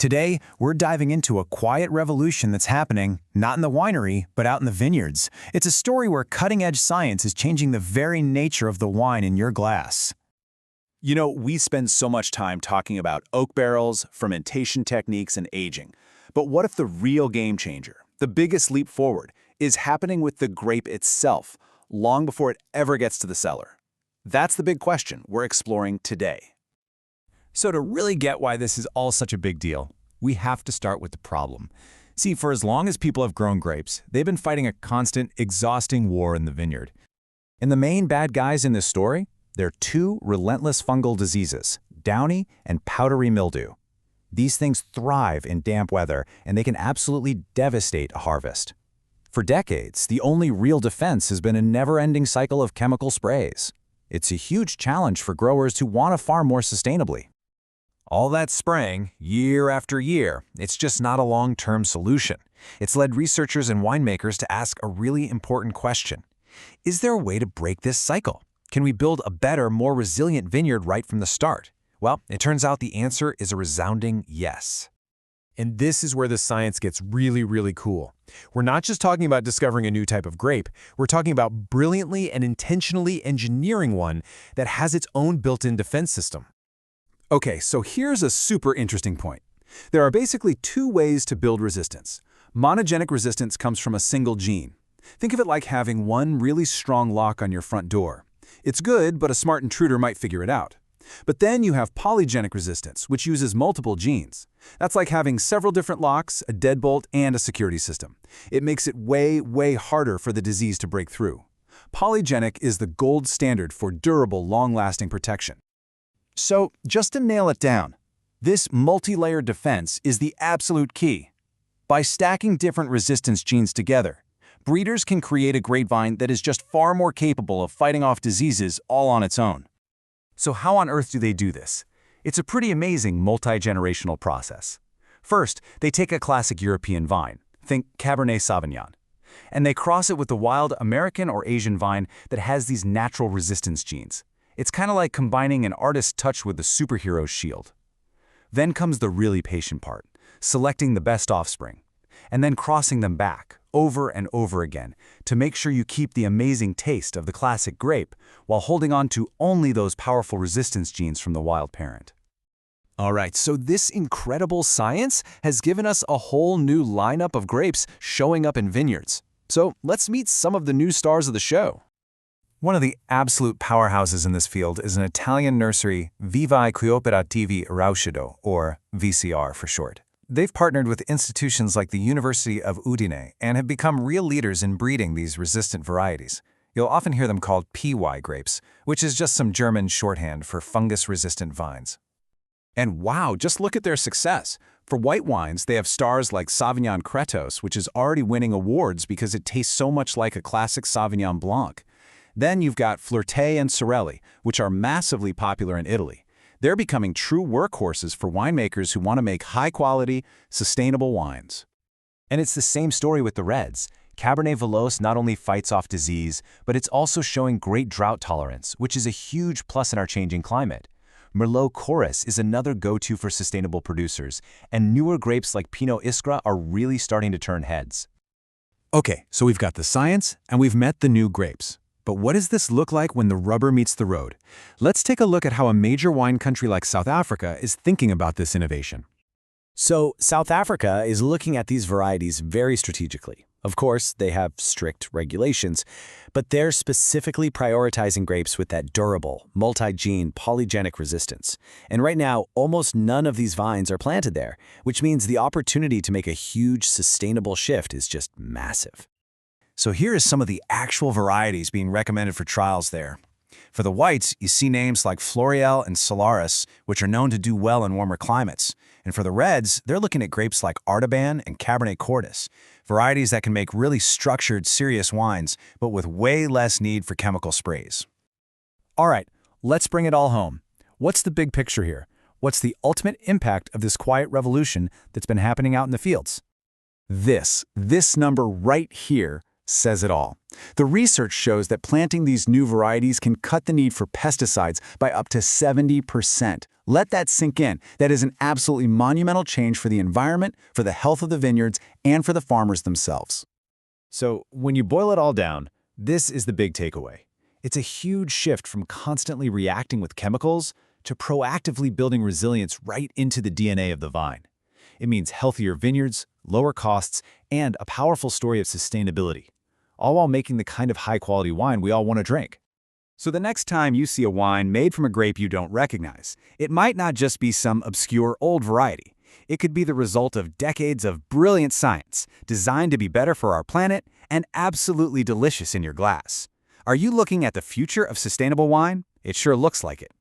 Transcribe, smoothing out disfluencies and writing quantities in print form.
Today, we're diving into a quiet revolution that's happening, not in the winery, but out in the vineyards. It's a story where cutting-edge science is changing the very nature of the wine in your glass. You know, we spend so much time talking about oak barrels, fermentation techniques, and aging. But what if the real game changer, the biggest leap forward, is happening with the grape itself, long before it ever gets to the cellar? That's the big question we're exploring today. So to really get why this is all such a big deal, we have to start with the problem. See, for as long as people have grown grapes, they've been fighting a constant, exhausting war in the vineyard. And the main bad guys in this story? They're two relentless fungal diseases, downy and powdery mildew. These things thrive in damp weather, and they can absolutely devastate a harvest. For decades, the only real defense has been a never-ending cycle of chemical sprays. It's a huge challenge for growers who want to farm more sustainably. All that spraying, year after year, it's just not a long-term solution. It's led researchers and winemakers to ask a really important question. Is there a way to break this cycle? Can we build a better, more resilient vineyard right from the start? Well, it turns out the answer is a resounding yes. And this is where the science gets really cool. We're not just talking about discovering a new type of grape, we're talking about brilliantly and intentionally engineering one that has its own built-in defense system. Okay, so here's a super interesting point. There are basically two ways to build resistance. Monogenic resistance comes from a single gene. Think of it like having one really strong lock on your front door. It's good, but a smart intruder might figure it out. But then you have polygenic resistance, which uses multiple genes. That's like having several different locks, a deadbolt, and a security system. It makes it way harder for the disease to break through. Polygenic is the gold standard for durable, long-lasting protection. So, just to nail it down, this multi-layered defense is the absolute key. By stacking different resistance genes together, breeders can create a grapevine that is just far more capable of fighting off diseases all on its own. So how on earth do they do this? It's a pretty amazing multi-generational process. First, they take a classic European vine, think Cabernet Sauvignon, and they cross it with the wild American or Asian vine that has these natural resistance genes. It's kind of like combining an artist's touch with a superhero's shield. Then comes the really patient part, selecting the best offspring, and then crossing them back, over and over again, to make sure you keep the amazing taste of the classic grape while holding on to only those powerful resistance genes from the wild parent. All right, so this incredible science has given us a whole new lineup of grapes showing up in vineyards. So let's meet some of the new stars of the show. One of the absolute powerhouses in this field is an Italian nursery, Vivi Cooperativi Rauscido, or VCR for short. They've partnered with institutions like the University of Udine and have become real leaders in breeding these resistant varieties. You'll often hear them called PY grapes, which is just some German shorthand for fungus-resistant vines. And wow, just look at their success. For white wines, they have stars like Sauvignon Cretos, which is already winning awards because it tastes so much like a classic Sauvignon Blanc. Then you've got Flirte and Sorelli, which are massively popular in Italy. They're becoming true workhorses for winemakers who want to make high-quality, sustainable wines. And it's the same story with the reds. Cabernet Veloce not only fights off disease, but it's also showing great drought tolerance, which is a huge plus in our changing climate. Merlot Chorus is another go-to for sustainable producers, and newer grapes like Pinot Iskra are really starting to turn heads. Okay, so we've got the science, and we've met the new grapes. But what does this look like when the rubber meets the road? Let's take a look at how a major wine country like South Africa is thinking about this innovation. So, South Africa is looking at these varieties very strategically. Of course, they have strict regulations, but they're specifically prioritizing grapes with that durable, multi-gene, polygenic resistance. And right now, almost none of these vines are planted there, which means the opportunity to make a huge, sustainable shift is just massive. So here is some of the actual varieties being recommended for trials there. For the whites, you see names like Florial and Solaris, which are known to do well in warmer climates. And for the reds, they're looking at grapes like Artaban and Cabernet Cordis, varieties that can make really structured, serious wines, but with way less need for chemical sprays. All right, let's bring it all home. What's the big picture here? What's the ultimate impact of this quiet revolution that's been happening out in the fields? This number right here, says it all. The research shows that planting these new varieties can cut the need for pesticides by up to 70%. Let that sink in. That is an absolutely monumental change for the environment, for the health of the vineyards, and for the farmers themselves. So when you boil it all down, this is the big takeaway. It's a huge shift from constantly reacting with chemicals to proactively building resilience right into the DNA of the vine. It means healthier vineyards, lower costs, and a powerful story of sustainability, all while making the kind of high-quality wine we all want to drink. So the next time you see a wine made from a grape you don't recognize, it might not just be some obscure old variety. It could be the result of decades of brilliant science, designed to be better for our planet and absolutely delicious in your glass. Are you looking at the future of sustainable wine? It sure looks like it.